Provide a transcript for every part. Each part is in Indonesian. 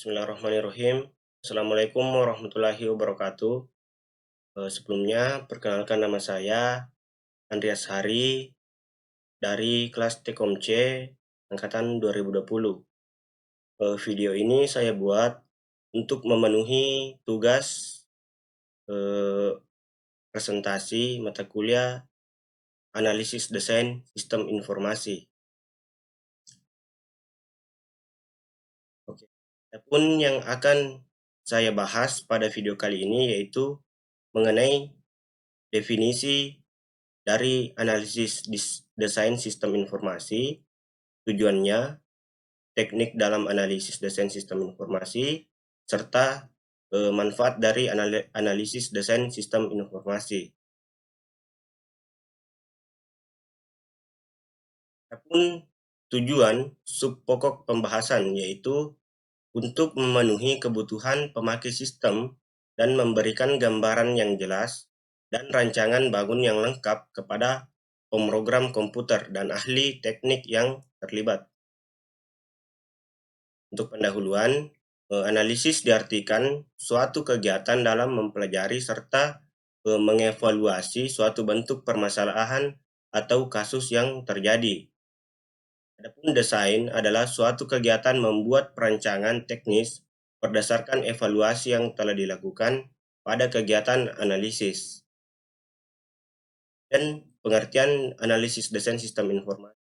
Bismillahirrahmanirrahim. Assalamualaikum warahmatullahi wabarakatuh. Sebelumnya, perkenalkan nama saya Andreas Hari dari kelas Tekom C angkatan 2020. Video ini saya buat untuk memenuhi tugas eh, presentasi mata kuliah Analisis Desain Sistem Informasi. Oke. Adapun yang akan saya bahas pada video kali ini yaitu mengenai definisi dari analisis desain sistem informasi, tujuannya, teknik dalam analisis desain sistem informasi, serta manfaat dari analisis desain sistem informasi. Adapun tujuan subpokok pembahasan yaitu untuk memenuhi kebutuhan pemakai sistem dan memberikan gambaran yang jelas dan rancangan bangun yang lengkap kepada pemrogram komputer dan ahli teknik yang terlibat. Untuk pendahuluan, analisis diartikan suatu kegiatan dalam mempelajari serta mengevaluasi suatu bentuk permasalahan atau kasus yang terjadi. Adapun desain adalah suatu kegiatan membuat perancangan teknis berdasarkan evaluasi yang telah dilakukan pada kegiatan analisis. Dan pengertian analisis desain sistem informasi.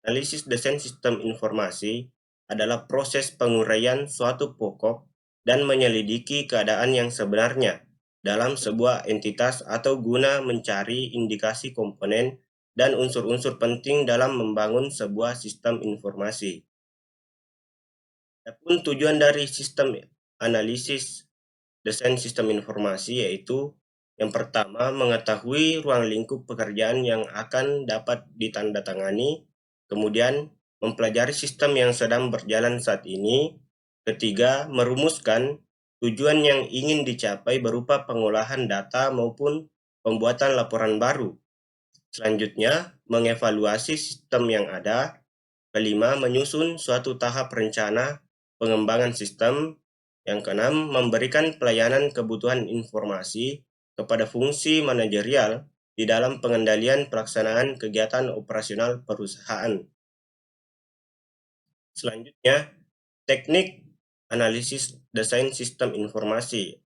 Analisis desain sistem informasi adalah proses penguraian suatu pokok dan menyelidiki keadaan yang sebenarnya dalam sebuah entitas atau guna mencari indikasi komponen dan unsur-unsur penting dalam membangun sebuah sistem informasi. Adapun tujuan dari sistem analisis desain sistem informasi yaitu yang pertama, mengetahui ruang lingkup pekerjaan yang akan dapat ditandatangani, kemudian mempelajari sistem yang sedang berjalan saat ini, ketiga, merumuskan tujuan yang ingin dicapai berupa pengolahan data maupun pembuatan laporan baru. Selanjutnya, mengevaluasi sistem yang ada. Kelima, menyusun suatu tahap rencana pengembangan sistem. Yang keenam, memberikan pelayanan kebutuhan informasi kepada fungsi manajerial di dalam pengendalian pelaksanaan kegiatan operasional perusahaan. Selanjutnya, teknik analisis desain sistem informasi.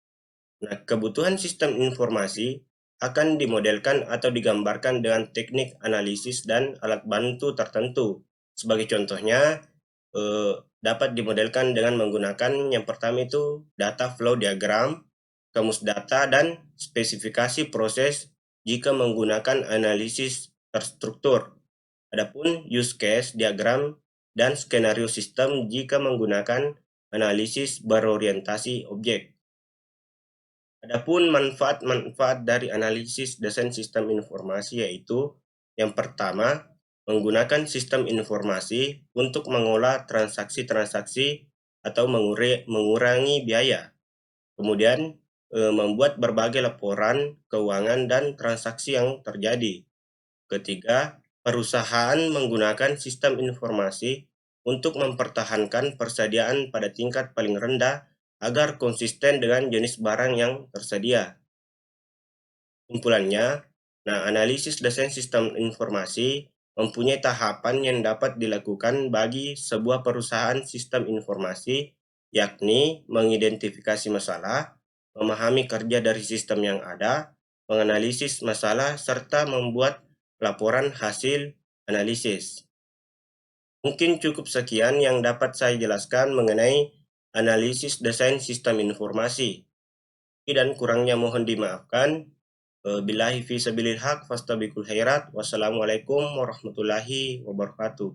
Nah, kebutuhan sistem informasi akan dimodelkan atau digambarkan dengan teknik analisis dan alat bantu tertentu. Sebagai contohnya, dapat dimodelkan dengan menggunakan yang pertama itu data flow diagram, kamus data, dan spesifikasi proses jika menggunakan analisis terstruktur. Adapun use case diagram dan skenario sistem jika menggunakan analisis berorientasi objek. Adapun manfaat-manfaat dari analisis desain sistem informasi yaitu yang pertama, menggunakan sistem informasi untuk mengolah transaksi-transaksi atau mengurangi biaya. Kemudian, membuat berbagai laporan keuangan dan transaksi yang terjadi. Ketiga, perusahaan menggunakan sistem informasi untuk mempertahankan persediaan pada tingkat paling rendah agar konsisten dengan jenis barang yang tersedia. Kumpulannya, analisis desain sistem informasi mempunyai tahapan yang dapat dilakukan bagi sebuah perusahaan sistem informasi, yakni mengidentifikasi masalah, memahami kerja dari sistem yang ada, menganalisis masalah, serta membuat laporan hasil analisis. Mungkin cukup sekian yang dapat saya jelaskan mengenai analisis desain sistem informasi. Dan kurangnya mohon dimaafkan. Billahi fi sabilil haq fastabiqul khairat. Wassalamualaikum warahmatullahi wabarakatuh.